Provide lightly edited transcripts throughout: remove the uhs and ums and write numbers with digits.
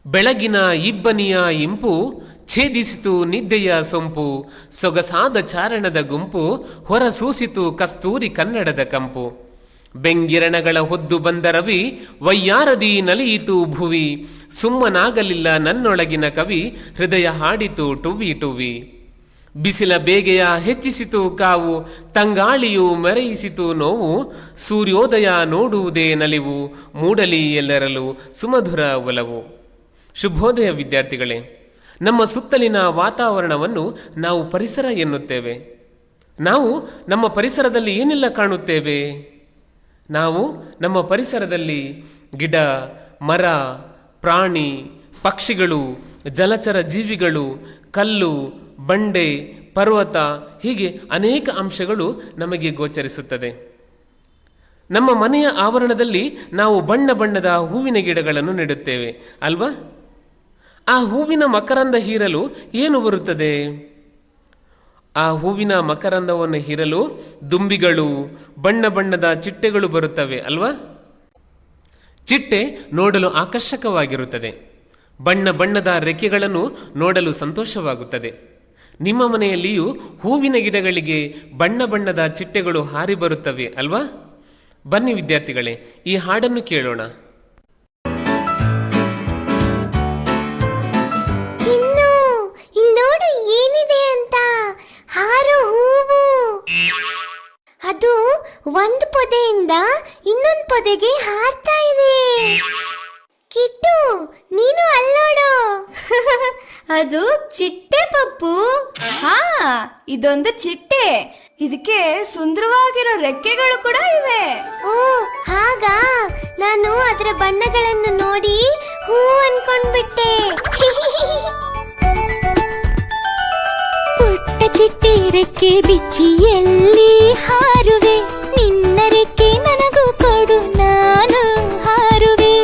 ಬೆಳಗಿನ ಇಬ್ಬನಿಯ ಇಂಪು ಛೇದಿಸಿತು ನಿದ್ದೆಯ ಸೊಂಪು, ಸೊಗಸಾದ ಚಾರಣದ ಗುಂಪು ಹೊರಸೂಸಿತು ಕಸ್ತೂರಿ ಕನ್ನಡದ ಕಂಪು. ಬೆಂಗಿರಣಗಳ ಹೊದ್ದು ಬಂದ ರವಿ ವಯ್ಯಾರದಿ ನಲಿಯಿತು ಭುವಿ, ಸುಮ್ಮನಾಗಲಿಲ್ಲ ನನ್ನೊಳಗಿನ ಕವಿ ಹೃದಯ ಹಾಡಿತು ಟುವಿ ಟುವಿ. ಬಿಸಿಲ ಬೇಗೆಯ ಹೆಚ್ಚಿಸಿತು ಕಾವು, ತಂಗಾಳಿಯು ಮೆರೆಯಿಸಿತು ನೋವು, ಸೂರ್ಯೋದಯ ನೋಡುವುದೇ ನಲಿವು, ಮೂಡಲಿ ಎಲ್ಲರಲ್ಲೂ ಸುಮಧುರ ಒಲವು. ಶುಭೋದಯ ವಿದ್ಯಾರ್ಥಿಗಳೇ, ನಮ್ಮ ಸುತ್ತಲಿನ ವಾತಾವರಣವನ್ನು ನಾವು ಪರಿಸರ ಎನ್ನುತ್ತೇವೆ. ನಾವು ನಮ್ಮ ಪರಿಸರದಲ್ಲಿ ಏನೆಲ್ಲ ಕಾಣುತ್ತೇವೆ? ನಾವು ನಮ್ಮ ಪರಿಸರದಲ್ಲಿ ಗಿಡ, ಮರ, ಪ್ರಾಣಿ, ಪಕ್ಷಿಗಳು, ಜಲಚರ ಜೀವಿಗಳು, ಕಲ್ಲು, ಬಂಡೆ, ಪರ್ವತ, ಹೀಗೆ ಅನೇಕ ಅಂಶಗಳು ನಮಗೆ ಗೋಚರಿಸುತ್ತದೆ. ನಮ್ಮ ಮನೆಯ ಆವರಣದಲ್ಲಿ ನಾವು ಬಣ್ಣ ಬಣ್ಣದ ಹೂವಿನ ಗಿಡಗಳನ್ನು ನೆಡುತ್ತೇವೆ ಅಲ್ವಾ? ಆ ಹೂವಿನ ಮಕರಂದ ಹೀರಲು ಏನು ಬರುತ್ತದೆ? ಆ ಹೂವಿನ ಮಕರಂದವನ್ನು ಹೀರಲು ದುಂಬಿಗಳು, ಬಣ್ಣ ಬಣ್ಣದ ಚಿಟ್ಟೆಗಳು ಬರುತ್ತವೆ ಅಲ್ವಾ? ಚಿಟ್ಟೆ ನೋಡಲು ಆಕರ್ಷಕವಾಗಿರುತ್ತದೆ. ಬಣ್ಣ ಬಣ್ಣದ ರೆಕ್ಕೆಗಳನ್ನು ನೋಡಲು ಸಂತೋಷವಾಗುತ್ತದೆ. ನಿಮ್ಮ ಮನೆಯಲ್ಲಿಯೂ ಹೂವಿನ ಗಿಡಗಳಿಗೆ ಬಣ್ಣ ಬಣ್ಣದ ಚಿಟ್ಟೆಗಳು ಹಾರಿ ಬರುತ್ತವೆ ಅಲ್ವಾ? ಬನ್ನಿ ವಿದ್ಯಾರ್ಥಿಗಳೇ, ಈ ಹಾಡನ್ನು ಕೇಳೋಣ. ಚಿನ್ನು, ಇಲ್ಲಿ ನೋಡು ಏನಿದೆ ಅಂತ. ಹಾರೋ ಹೂವು. ಅದು ಒಂದು ಪೊದೆಯಿಂದ ಇನ್ನೊಂದು ಪೊದೆಗೆ ಹಾರ್ತಾ ಇದೆ. ಕಿಟ್ಟು, ನೀನು ಅಲ್ಲೋಡು. ಅದು ಚಿಟ್ಟೆ ಪಪ್ಪು. ಹಾ, ಇದೊಂದು ಚಿಟ್ಟೆ. ಇದಕ್ಕೆ ಸುಂದರವಾಗಿರೋ ರೆಕ್ಕೆಗಳು ಕೂಡ ಇವೆ. ಓ ಹಾಗಾ? ನಾನು ಅದರ ಬಣ್ಣಗಳನ್ನು ನೋಡಿ ಹೂ ಅನ್ಕೊಂಡ್ಬಿಟ್ಟೆ. ಪುಟ್ಟ ಚಿಟ್ಟೆ ರೆಕ್ಕೆ ಬಿಚ್ಚಿ ಎಲ್ಲಿ ಹಾರುವೆ, ನಿನ್ನ ರೆಕ್ಕೆ ನನಗೂ ಕೊಡು ನಾನು ಹಾರುವೆ.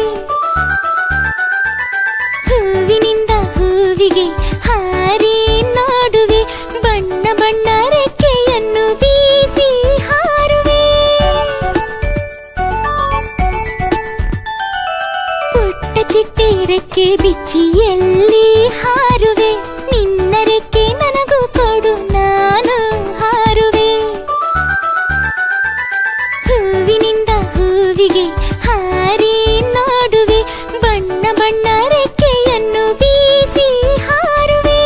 ಹೂವಿನಿಂದ ಹೂವಿಗೆ ಹಾರಿ ನೋಡುವೆ, ಬಣ್ಣ ಬಣ್ಣ ರೆಕ್ಕೆಯನ್ನು ಬೀಸಿ ಹಾರುವೆ. ಪುಟ್ಟ ಚಿಟ್ಟೆ ರೆಕ್ಕೆ ಬಿಚ್ಚಿ ಎಲ್ಲಿ ಹಾರುವೆ, ನಿನ್ನ ರೆಕ್ಕೆ ನನಗೂ ಕೊಡು ನಾನು ಹಾರುವೆ. ಹೂವಿನಿಂದ ಹೂವಿಗೆ ಹಾರಿ ನೋಡುವೆ, ಬಣ್ಣ ಬಣ್ಣ ರೆಕ್ಕೆಯನ್ನು ಬೀಸಿ ಹಾರುವೆ.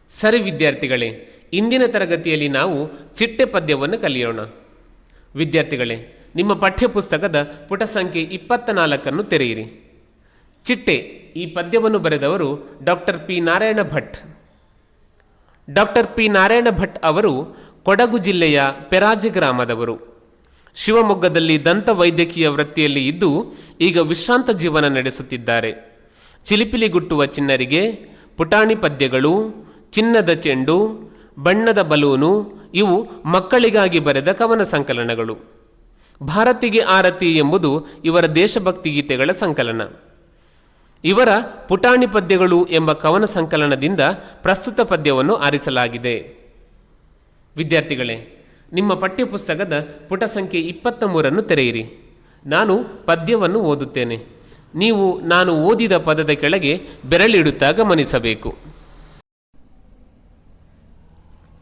ಸರಿ ವಿದ್ಯಾರ್ಥಿಗಳೇ, ಇಂದಿನ ತರಗತಿಯಲ್ಲಿ ನಾವು ಚಿಟ್ಟೆ ಪದ್ಯವನ್ನು ಕಲಿಯೋಣ. ವಿದ್ಯಾರ್ಥಿಗಳೇ, ನಿಮ್ಮ ಪಠ್ಯಪುಸ್ತಕದ ಪುಟ ಸಂಖ್ಯೆ 24 ತೆರೆಯಿರಿ. ಚಿಟ್ಟೆ ಈ ಪದ್ಯವನ್ನು ಬರೆದವರು doctor P Narayana Bhat. Doctor P Narayana Bhat ಅವರು ಕೊಡಗು ಜಿಲ್ಲೆಯ ಪೆರಾಜೆ ಗ್ರಾಮದವರು. ಶಿವಮೊಗ್ಗದಲ್ಲಿ ದಂತ ವೈದ್ಯಕೀಯ ವೃತ್ತಿಯಲ್ಲಿ ಇದ್ದು ಈಗ ವಿಶ್ರಾಂತ ಜೀವನ ನಡೆಸುತ್ತಿದ್ದಾರೆ. ಚಿಲಿಪಿಲಿಗುಟ್ಟುವ ಚಿನ್ನರಿಗೆ, ಪುಟಾಣಿ ಪದ್ಯಗಳು, ಚಿನ್ನದ ಚೆಂಡು, ಬಣ್ಣದ ಬಲೂನು ಇವು ಮಕ್ಕಳಿಗಾಗಿ ಬರೆದ ಕವನ ಸಂಕಲನಗಳು. ಭಾರತಿಗೆ ಆರತಿ ಎಂಬುದು ಇವರ ದೇಶಭಕ್ತಿ ಗೀತೆಗಳ ಸಂಕಲನ. ಇವರ ಪುಟಾಣಿ ಪದ್ಯಗಳು ಎಂಬ ಕವನ ಸಂಕಲನದಿಂದ ಪ್ರಸ್ತುತ ಪದ್ಯವನ್ನು ಆರಿಸಲಾಗಿದೆ. ವಿದ್ಯಾರ್ಥಿಗಳೇ, ನಿಮ್ಮ ಪಠ್ಯಪುಸ್ತಕದ ಪುಟ ಸಂಖ್ಯೆ 23 ತೆರೆಯಿರಿ. ನಾನು ಪದ್ಯವನ್ನು ಓದುತ್ತೇನೆ. ನೀವು ನಾನು ಓದಿದ ಪದದ ಕೆಳಗೆ ಬೆರಳಿಡುತ್ತಾ ಗಮನಿಸಬೇಕು.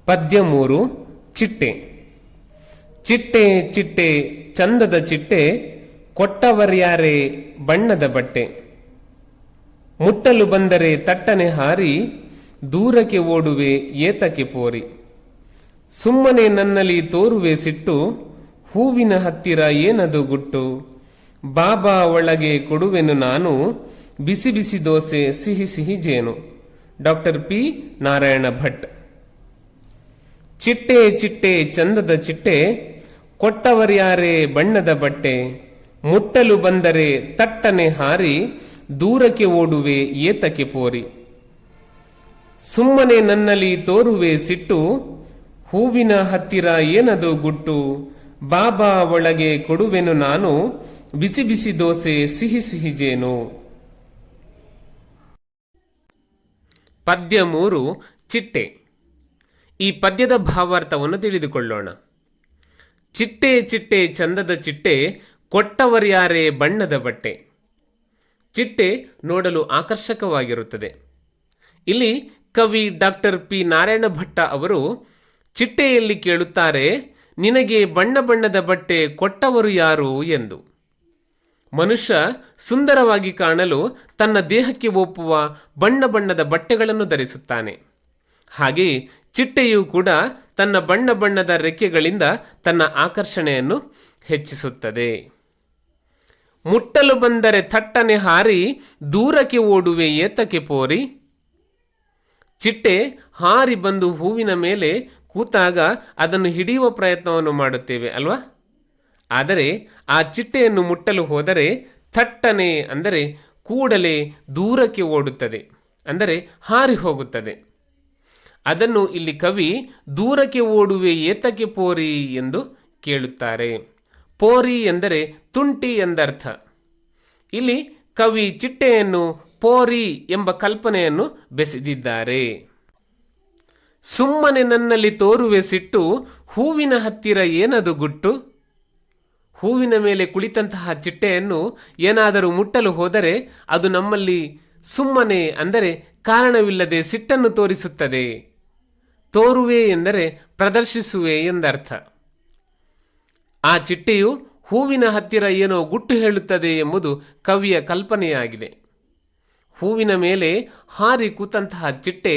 ಪದ್ಯ 3. ಚಿಟ್ಟೆ. ಚಿಟ್ಟೆ ಚಿಟ್ಟೆ ಚಂದದ ಚಿಟ್ಟೆ, ಕೊಟ್ಟವರ್ಯಾರೆ ಬಣ್ಣದ ಬಟ್ಟೆ. ಮುಟ್ಟಲು ಬಂದರೆ ತಟ್ಟನೆ ಹಾರಿ, ದೂರಕ್ಕೆ ಓಡುವೆ ಏತಕ್ಕೆ ಪೋರಿ. ಸುಮ್ಮನೆ ನನ್ನಲ್ಲಿ ತೋರುವೆ ಸಿಟ್ಟು, ಹೂವಿನ ಹತ್ತಿರ ಏನದು ಗುಟ್ಟು. ಬಾಬಾ ಒಳಗೆ ಕೊಡುವೆನು ನಾನು, ಬಿಸಿ ಬಿಸಿ ದೋಸೆ ಸಿಹಿ ಸಿಹಿ ಜೇನು. Doctor P Narayana Bhat. ಚಿಟ್ಟೆ ಚಿಟ್ಟೆ ಚಂದದ ಚಿಟ್ಟೆ, ಕೊಟ್ಟವರ್ಯಾರೆ ಬಣ್ಣದ ಬಟ್ಟೆ. ಮುಟ್ಟಲು ಬಂದರೆ ತಟ್ಟನೆ ಹಾರಿ, ದೂರಕ್ಕೆ ಓಡುವೆ ಏತಕ್ಕೆ ಪೋರಿ. ಸುಮ್ಮನೆ ನನ್ನಲ್ಲಿ ತೋರುವೆ ಸಿಟ್ಟು, ಹೂವಿನ ಹತ್ತಿರ ಏನದು ಗುಟ್ಟು. ಬಾಬಾ ಒಳಗೆ ಕೊಡುವೆನು ನಾನು, ಬಿಸಿ ಬಿಸಿ ದೋಸೆ ಸಿಹಿ ಸಿಹಿ ಜೇನು. ಪದ್ಯ 3. ಚಿಟ್ಟೆ. ಈ ಪದ್ಯದ ಭಾವಾರ್ಥವನ್ನು ತಿಳಿದುಕೊಳ್ಳೋಣ. ಚಿಟ್ಟೆ ಚಿಟ್ಟೆ ಚಂದದ ಚಿಟ್ಟೆ, ಕೊಟ್ಟವರ್ಯಾರೇ ಬಣ್ಣದ ಬಟ್ಟೆ. ಚಿಟ್ಟೆ ನೋಡಲು ಆಕರ್ಷಕವಾಗಿರುತ್ತದೆ. ಇಲ್ಲಿ ಕವಿ ಡಾಕ್ಟರ್ ಪಿ ನಾರಾಯಣ ಭಟ್ಟ ಅವರು ಚಿಟ್ಟೆಯಲ್ಲಿ ಕೇಳುತ್ತಾರೆ, ನಿನಗೆ ಬಣ್ಣ ಬಣ್ಣದ ಬಟ್ಟೆ ಕೊಟ್ಟವರು ಯಾರು ಎಂದು. ಮನುಷ್ಯ ಸುಂದರವಾಗಿ ಕಾಣಲು ತನ್ನ ದೇಹಕ್ಕೆ ಒಪ್ಪುವ ಬಣ್ಣ ಬಣ್ಣದ ಬಟ್ಟೆಗಳನ್ನು ಧರಿಸುತ್ತಾನೆ. ಹಾಗೆಯೇ ಚಿಟ್ಟೆಯೂ ಕೂಡ ತನ್ನ ಬಣ್ಣ ಬಣ್ಣದ ರೆಕ್ಕೆಗಳಿಂದ ತನ್ನ ಆಕರ್ಷಣೆಯನ್ನು ಹೆಚ್ಚಿಸುತ್ತದೆ. ಮುಟ್ಟಲು ಬಂದರೆ ಥಟ್ಟನೆ ಹಾರಿ, ದೂರಕ್ಕೆ ಓಡುವೆ ಏತಕ್ಕೆ ಪೋರಿ. ಚಿಟ್ಟೆ ಹಾರಿ ಬಂದು ಹೂವಿನ ಮೇಲೆ ಕೂತಾಗ ಅದನ್ನು ಹಿಡಿಯುವ ಪ್ರಯತ್ನವನ್ನು ಮಾಡುತ್ತೇವೆ ಅಲ್ವಾ? ಆದರೆ ಆ ಚಿಟ್ಟೆಯನ್ನು ಮುಟ್ಟಲು ಹೋದರೆ ಥಟ್ಟನೆ ಅಂದರೆ ಕೂಡಲೇ ದೂರಕ್ಕೆ ಓಡುತ್ತದೆ, ಅಂದರೆ ಹಾರಿ ಹೋಗುತ್ತದೆ. ಅದನ್ನು ಇಲ್ಲಿ ಕವಿ ದೂರಕ್ಕೆ ಓಡುವೆ ಏತಕ್ಕೆ ಪೋರಿ ಎಂದು ಕೇಳುತ್ತಾರೆ. ಪೋರಿ ಎಂದರೆ ತುಂಟಿ ಎಂದರ್ಥ. ಇಲ್ಲಿ ಕವಿ ಚಿಟ್ಟೆಯನ್ನು ಪೋರಿ ಎಂಬ ಕಲ್ಪನೆಯನ್ನು ಬೆಸೆದಿದ್ದಾರೆ. ಸುಮ್ಮನೆ ನನ್ನಲ್ಲಿ ತೋರುವೆ ಸಿಟ್ಟು, ಹೂವಿನ ಹತ್ತಿರ ಏನದು ಗುಟ್ಟು. ಹೂವಿನ ಮೇಲೆ ಕುಳಿತಂತಹ ಚಿಟ್ಟೆಯನ್ನು ಏನಾದರೂ ಮುಟ್ಟಲು ಹೋದರೆ ಅದು ನಮ್ಮಲ್ಲಿ ಸುಮ್ಮನೆ ಅಂದರೆ ಕಾರಣವಿಲ್ಲದೆ ಸಿಟ್ಟನ್ನು ತೋರಿಸುತ್ತದೆ. ತೋರುವೆ ಎಂದರೆ ಪ್ರದರ್ಶಿಸುವೆ ಎಂದರ್ಥ. ಆ ಚಿಟ್ಟೆಯು ಹೂವಿನ ಹತ್ತಿರ ಏನೋ ಗುಟ್ಟು ಹೇಳುತ್ತದೆ ಎಂಬುದು ಕವಿಯ ಕಲ್ಪನೆಯಾಗಿದೆ. ಹೂವಿನ ಮೇಲೆ ಹಾರಿ ಕೂತಂತಹ ಚಿಟ್ಟೆ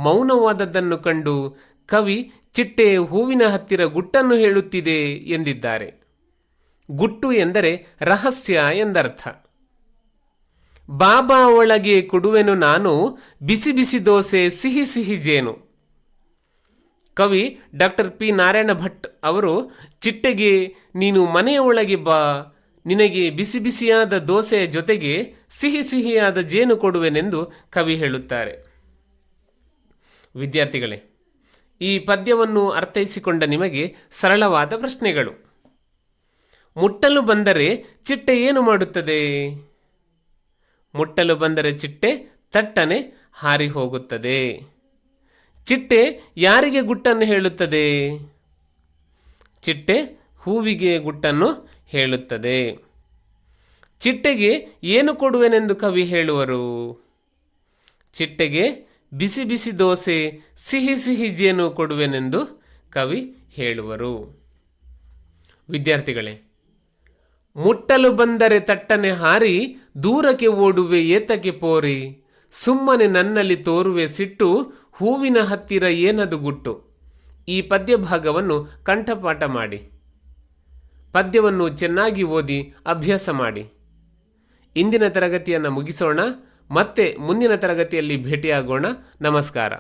ಮೌನವಾದದ್ದನ್ನು ಕಂಡು ಕವಿ ಚಿಟ್ಟೆ ಹೂವಿನ ಹತ್ತಿರ ಗುಟ್ಟನ್ನು ಹೇಳುತ್ತಿದೆ ಎಂದಿದ್ದಾರೆ. ಗುಟ್ಟು ಎಂದರೆ ರಹಸ್ಯ ಎಂದರ್ಥ. ಬಾಬಾ ಒಳಗೆ ಕೊಡುವೆನು ನಾನು, ಬಿಸಿ ಬಿಸಿ ದೋಸೆ ಸಿಹಿ ಸಿಹಿ ಜೇನು. ಕವಿ ಡಾಕ್ಟರ್ ಪಿ ನಾರಾಯಣ ಭಟ್ ಅವರು ಚಿಟ್ಟೆಗೆ ನೀನು ಮನೆಯ ಒಳಗೆ ಬಾ, ನಿನಗೆ ಬಿಸಿ ಬಿಸಿಯಾದ ದೋಸೆಯ ಜೊತೆಗೆ ಸಿಹಿ ಸಿಹಿಯಾದ ಜೇನು ಕೊಡುವೆನೆಂದು ಕವಿ ಹೇಳುತ್ತಾರೆ. ವಿದ್ಯಾರ್ಥಿಗಳೇ, ಈ ಪದ್ಯವನ್ನು ಅರ್ಥೈಸಿಕೊಂಡ ನಿಮಗೆ ಸರಳವಾದ ಪ್ರಶ್ನೆಗಳು. ಮುಟ್ಟಲು ಬಂದರೆ ಚಿಟ್ಟೆ ಏನು ಮಾಡುತ್ತದೆ? ಮುಟ್ಟಲು ಬಂದರೆ ಚಿಟ್ಟೆ ತಟ್ಟನೆ ಹಾರಿ ಹೋಗುತ್ತದೆ. ಚಿಟ್ಟೆ ಯಾರಿಗೆ ಗುಟ್ಟನ್ನು ಹೇಳುತ್ತದೆ? ಚಿಟ್ಟೆ ಹೂವಿಗೆ ಗುಟ್ಟನ್ನು ಹೇಳುತ್ತದೆ. ಚಿಟ್ಟೆಗೆ ಏನು ಕೊಡುವೆನೆಂದು ಕವಿ ಹೇಳುವರು? ಚಿಟ್ಟೆಗೆ ಬಿಸಿ ಬಿಸಿ ದೋಸೆ ಸಿಹಿ ಸಿಹಿ ಜೇನು ಕೊಡುವೆನೆಂದು ಕವಿ ಹೇಳುವರು. ವಿದ್ಯಾರ್ಥಿಗಳೇ, ಮುಟ್ಟಲು ಬಂದರೆ ತಟ್ಟನೆ ಹಾರಿ, ದೂರಕ್ಕೆ ಓಡುವೆ ಏತಕ್ಕೆ ಪೋರಿ. ಸುಮ್ಮನೆ ನನ್ನಲ್ಲಿ ತೋರುವೆ ಸಿಟ್ಟು, ಹೂವಿನ ಹತ್ತಿರ ಏನದು ಗುಟ್ಟು. ಈ ಪದ್ಯ ಭಾಗವನ್ನು ಕಂಠಪಾಠ ಮಾಡಿ, ಪದ್ಯವನ್ನು ಚೆನ್ನಾಗಿ ಓದಿ ಅಭ್ಯಾಸ ಮಾಡಿ. ಇಂದಿನ ತರಗತಿಯನ್ನು ಮುಗಿಸೋಣ. ಮತ್ತೆ ಮುಂದಿನ ತರಗತಿಯಲ್ಲಿ ಭೇಟಿಯಾಗೋಣ. ನಮಸ್ಕಾರ.